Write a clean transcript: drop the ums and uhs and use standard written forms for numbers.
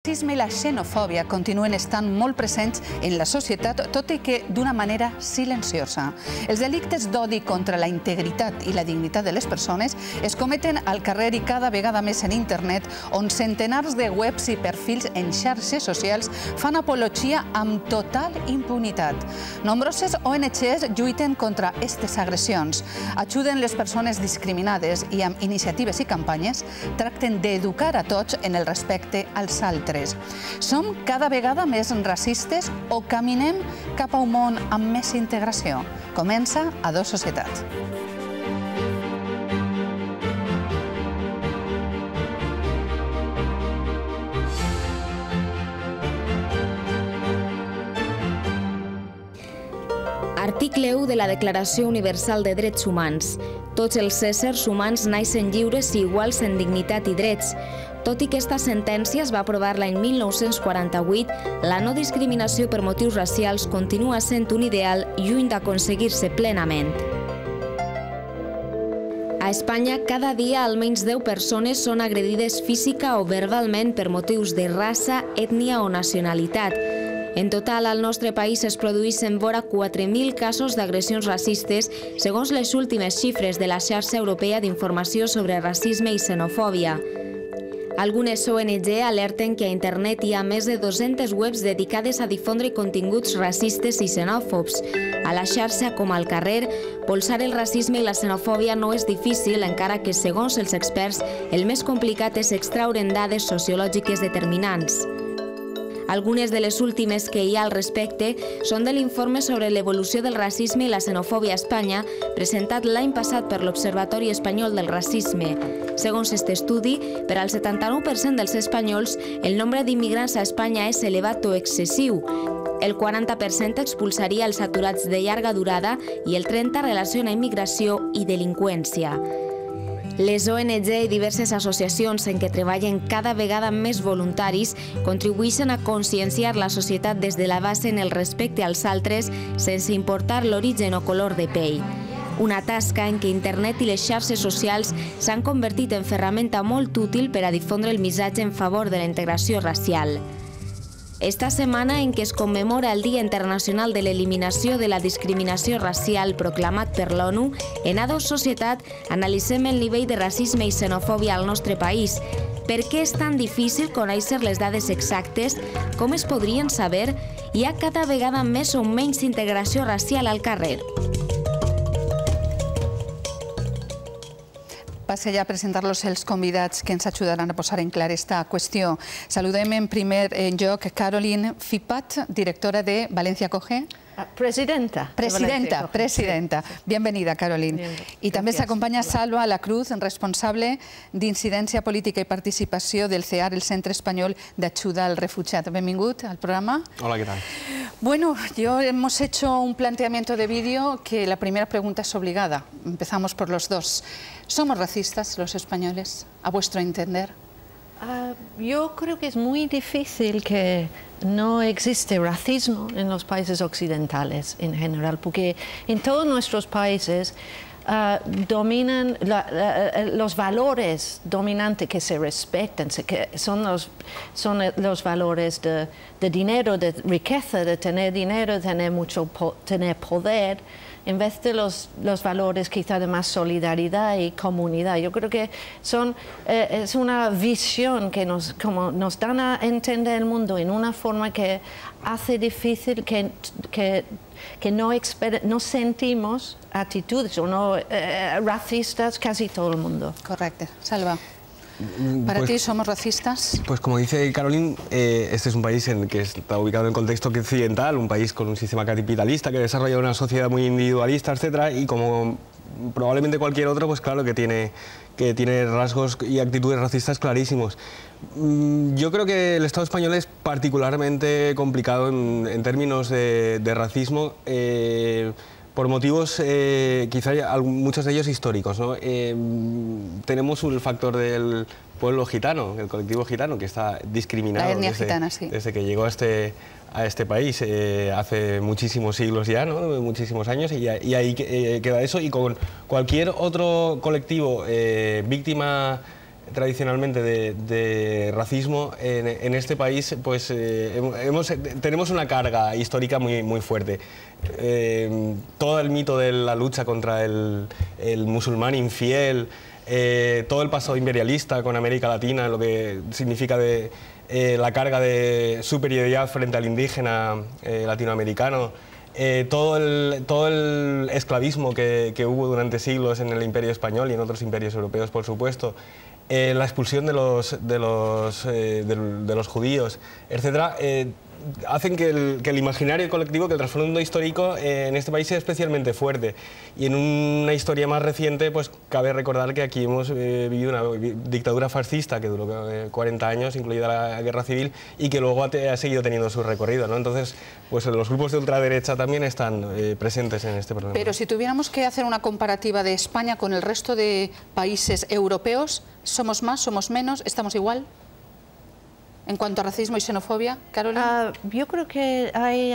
El racisme i la xenofòbia continuen estant molt presents en la societat, tot i que d'una manera silenciosa. Els delictes d'odi contra la integritat i la dignitat de les persones es cometen al carrer i cada vegada més en internet, on centenars de webs i perfils en xarxes socials fan apologia amb total impunitat. Nombroses ONGs lluiten contra aquestes agressions, ajuden les persones discriminades i amb iniciatives i campanyes tracten d'educar a tots en el respecte als altres. Som cada vegada més racistes o caminem cap a un món amb més integració? Comença a Dos Societats. Article 1 de la Declaració Universal de Drets Humans. Tots els éssers humans naixen lliures i iguals en dignitat i drets. Tot i que aquesta sentència es va aprovar l'any 1948, la no discriminació per motius racials continua sent un ideal lluny d'aconseguir-se plenament. A Espanya, cada dia almenys 10 persones són agredides física o verbalment per motius de raça, ètnia o nacionalitat. En total, al nostre país es produeixen vora 4.000 casos d'agressions racistes, segons les últimes xifres de la Xarxa Europea d'Informació sobre Racisme i Xenofòbia. Algunes ONG alerten que a internet hi ha més de 200 webs dedicades a difondre continguts racistes i xenòfobs. A la xarxa, com al carrer, polsar el racisme i la xenofòbia no és difícil, encara que, segons els experts, el més complicat és extraure'n dades sociològiques determinants. Algunes de les últimes que hi ha al respecte són de l'informe sobre l'evolució del racisme i la xenofòbia a Espanya, presentat l'any passat per l'Observatori Espanyol del Racisme. Segons aquest estudi, per al 79% dels espanyols, el nombre d'immigrants a Espanya és elevat o excessiu. El 40% expulsaria els aturats de llarga durada i el 30% relaciona immigració i delinqüència. Les ONG i diverses associacions en què treballen cada vegada més voluntaris contribueixen a conscienciar la societat des de la base en el respecte als altres sense importar l'origen o color de pell. Una tasca en què internet i les xarxes socials s'han convertit en ferramenta molt útil per a difondre el missatge en favor de la integració racial. Esta setmana en què es commemora el Dia Internacional de l'Eliminació de la Discriminació Racial proclamat per l'ONU, en A Dos Societat analitzem el nivell de racisme i xenofòbia al nostre país. Per què és tan difícil conèixer les dades exactes? Com es podrien saber? Hi ha cada vegada més o menys integració racial al carrer. Passe ja a presentar-los els convidats que ens ajudaran a posar en clar aquesta qüestió. Saludem en primer lloc Caroline Fipat, directora de Valencia Coge. Presidenta. Bienvenida, Caroline. Y también se acompaña Salva La Cruz, responsable de Incidencia Política y Participació del CEAR, el Centre Espanyol d'Ajuda al Refugiat. Benvingut al programa. Hola, ¿qué tal? Bueno, hemos hecho un planteamiento de vídeo que la primera pregunta es obligada. Empezamos por los dos. ¿Somos racistas los españoles, a vuestro entender? Yo creo que es muy difícil que no existe racismo en los países occidentales en general, porque en todos nuestros países dominan los valores dominantes que se respetan, que son los valores de dinero, de riqueza, de tener dinero, tener poder, en vez de los valores quizá de más solidaridad y comunidad. Yo creo que es una visión que nos dan a entender el mundo en una forma que hace difícil que no sentimos actitudes o no racistas casi todo el mundo. Correcto. Salva. ¿Para ti somos racistas? Pues como dice Caroline, este es un país en el que está ubicado en el contexto occidental, un país con un sistema capitalista que desarrolla una sociedad muy individualista, etcétera, y como probablemente cualquier otro, pues claro que tiene rasgos y actitudes racistas clarísimos. Yo creo que el Estado español es particularmente complicado en términos de racismo, por motivos quizá muchos de ellos históricos, ¿no? Tenemos el factor del pueblo gitano, el colectivo gitano, que está discriminado desde que llegó a este país hace muchísimos siglos ya, ¿no? Muchísimos años, y ahí queda eso. Y con cualquier otro colectivo víctima tradicionalmente de racismo, en este país pues tenemos una carga histórica muy fuerte. Todo el mito de la lucha contra el musulmán infiel, todo el pasado imperialista con América Latina, lo que significa la carga de superioridad frente al indígena latinoamericano, todo el esclavismo que hubo durante siglos en el Imperio Español y en otros imperios europeos, por supuesto, la expulsión de los judíos, etcétera, hacen que el imaginario colectivo, que el trasfondo histórico en este país sea especialmente fuerte. Y en una historia más reciente, pues cabe recordar que aquí hemos vivido una dictadura fascista que duró 40 años, incluida la guerra civil, y que luego ha seguido teniendo su recorrido, ¿no? Entonces, pues los grupos de ultraderecha también están presentes en este problema. Pero si tuviéramos que hacer una comparativa de España con el resto de países europeos, ¿somos más, somos menos, estamos igual? En cuanto a racismo y xenofobia, Carolina. Yo creo que hay